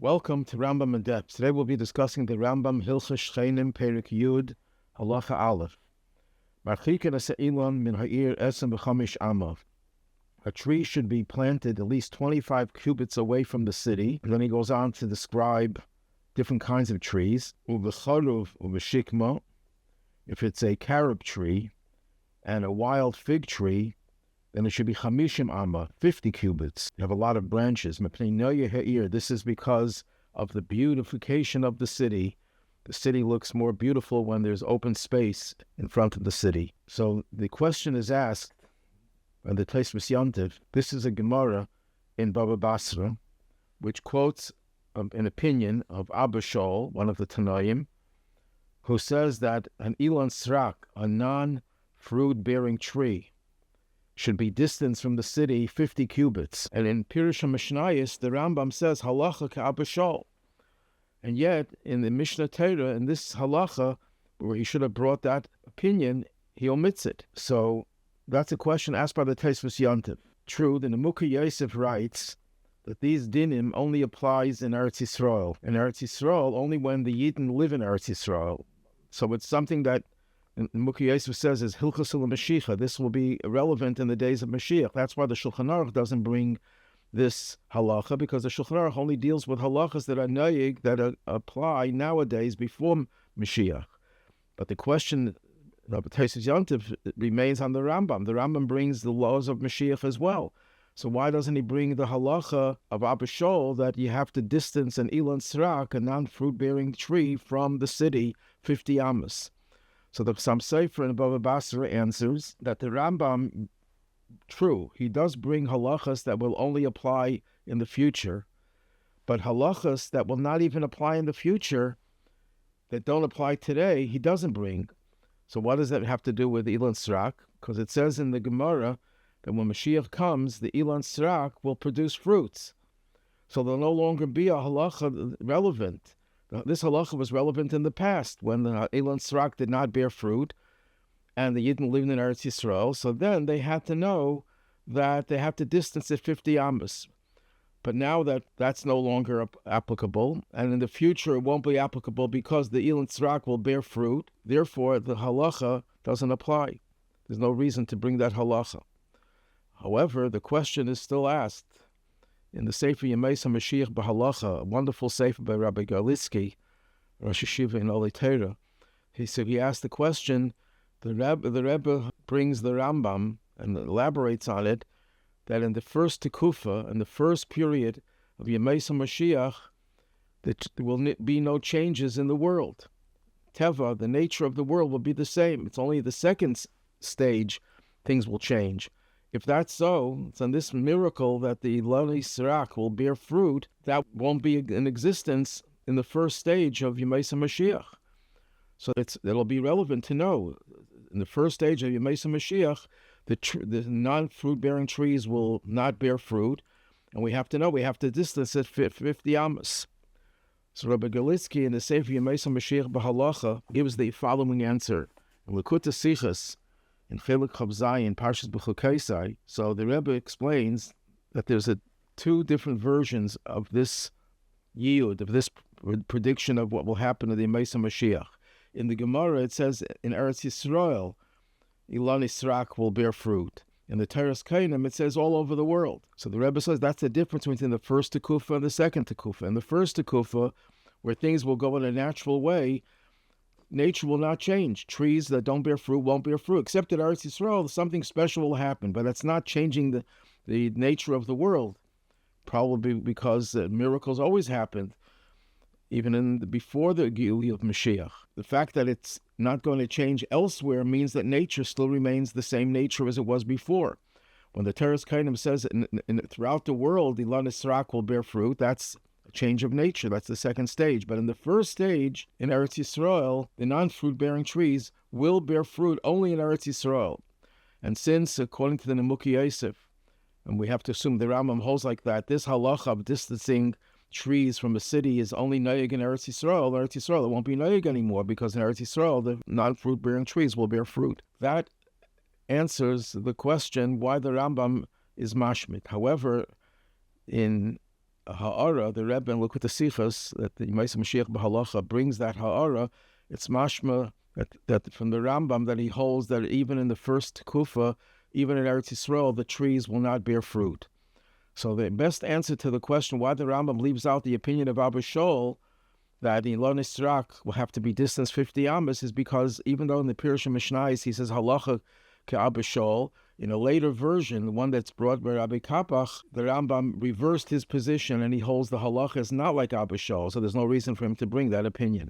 Welcome to Rambam in Depth. Today we'll be discussing the Rambam Hilchos Shchenim Perek Yud Halacha Aleph. Mrchikin as ilan min ha'ir esem b'chamish amav. A tree should be planted at least 25 cubits away from the city. And then he goes on to describe different kinds of trees. U'v'charuv u'v'shikma. If it's a carob tree and a wild fig tree, then it should be 50 amma, 50 cubits. You have a lot of branches. This is because of the beautification of the city. The city looks more beautiful when there's open space in front of the city. So the question is asked by the Tosefos Yom Tov. This is a Gemara in Bava Basra, which quotes an opinion of Aba Shaul, one of the Tanaim, who says that an ilan srak, a non-fruit-bearing tree, should be distanced from the city 50 cubits. And in Peirush HaMishnayos, the Rambam says, halacha Aba Shaul. And yet, in the Mishneh Torah, in this halacha, where he should have brought that opinion, he omits it. So that's a question asked by the Tosefos Yom Tov. True, the Nimukei Yosef writes that these dinim only applies in Eretz Yisrael. In Eretz Yisrael, only when the Yidden live in Eretz Yisrael. So it's something that Nimukei Yosef says is Hilchos Moshiach. This will be irrelevant in the days of Moshiach. That's why the Shulchan Aruch doesn't bring this halacha, because the Shulchan Aruch only deals with halachas that are noyig, that apply nowadays before Moshiach. But the question of Tosefos Yom Tov remains on the Rambam. The Rambam brings the laws of Moshiach as well. So why doesn't he bring the halacha of Aba Shaul that you have to distance an ilan srak, a non-fruit-bearing tree, from the city 50 amos? So the Sofer in Bava Basra answers that the Rambam, true, he does bring halachos that will only apply in the future, but halachos that will not even apply in the future, that don't apply today, he doesn't bring. So what does that have to do with ilan srak? Because it says in the Gemara that when Moshiach comes, the ilan srak will produce fruits. So there'll no longer be a halacha relevant. This halacha was relevant in the past when the ilan srak did not bear fruit and the Yidden lived in Eretz Yisrael. So then they had to know that they have to distance it 50 amos. But now that's no longer applicable, and in the future it won't be applicable because the ilan srak will bear fruit. Therefore, the halacha doesn't apply. There's no reason to bring that halacha. However, the question is still asked. In the Sofer Moshiach b'Halacha, a wonderful Sofer by Rabbi Galinsky, Rosh Yeshiva in Olei Torah, he asked the question. The Rebbe brings the Rambam and elaborates on it, that in the first Tekufa, in the first period of Moshiach, that there will be no changes in the world. Teva, the nature of the world, will be the same. It's only the second stage things will change. If that's so, it's on this miracle that the ilan srak will bear fruit, that won't be in existence in the first stage of Moshiach. So it'll be relevant to know. In the first stage of Moshiach, the non-fruit-bearing trees will not bear fruit, and we have to know, we have to distance it 50 amos. So Rabbi Galinsky in the Sofer Moshiach b'Halacha gives the following answer. In Likutei Sichos, in Perek Yud in Parshas B'Chukosai, so the Rebbe explains that there's two different versions of this yiyud, of this prediction of what will happen to the Moshiach. In the Gemara, it says in Eretz Yisrael, ilan srak will bear fruit. In the Teres Kainim, it says all over the world. So the Rebbe says that's the difference between the first Tekufa and the second Tekufa. In the first Tekufa, where things will go in a natural way, nature will not change. Trees that don't bear fruit won't bear fruit. Except at Eretz Yisrael, something special will happen, but that's not changing the nature of the world. Probably because miracles always happened, even before the Gilui of Moshiach. The fact that it's not going to change elsewhere means that nature still remains the same nature as it was before. When the Teres Kainim says throughout the world, ilan srak will bear fruit, that's a change of nature. That's the second stage. But in the first stage, in Eretz Yisrael, the non-fruit-bearing trees will bear fruit only in Eretz Yisrael. And since, according to the Nimukei Yosef, and we have to assume the Rambam holds like that, this halacha of distancing trees from a city is only noyig in Eretz Yisrael. It won't be noyig anymore, because in Eretz Yisrael, the non-fruit-bearing trees will bear fruit. That answers the question why the Rambam is mashmit. However, in ha'ara, the Rebbe, and look at the Sichos, that the Moshiach b'halacha brings that ha'ara, it's mashma that from the Rambam that he holds that even in the first Tekufa, even in Eretz Yisrael, the trees will not bear fruit. So the best answer to the question why the Rambam leaves out the opinion of Aba Shaul that the ilan srak will have to be distance 50 amas is because even though in the Peirush HaMishnayos he says halacha Aba Shaul, in a later version, the one that's brought by Rabbi Kapach, the Rambam reversed his position and he holds the halacha is not like Aba Shaul, so there's no reason for him to bring that opinion.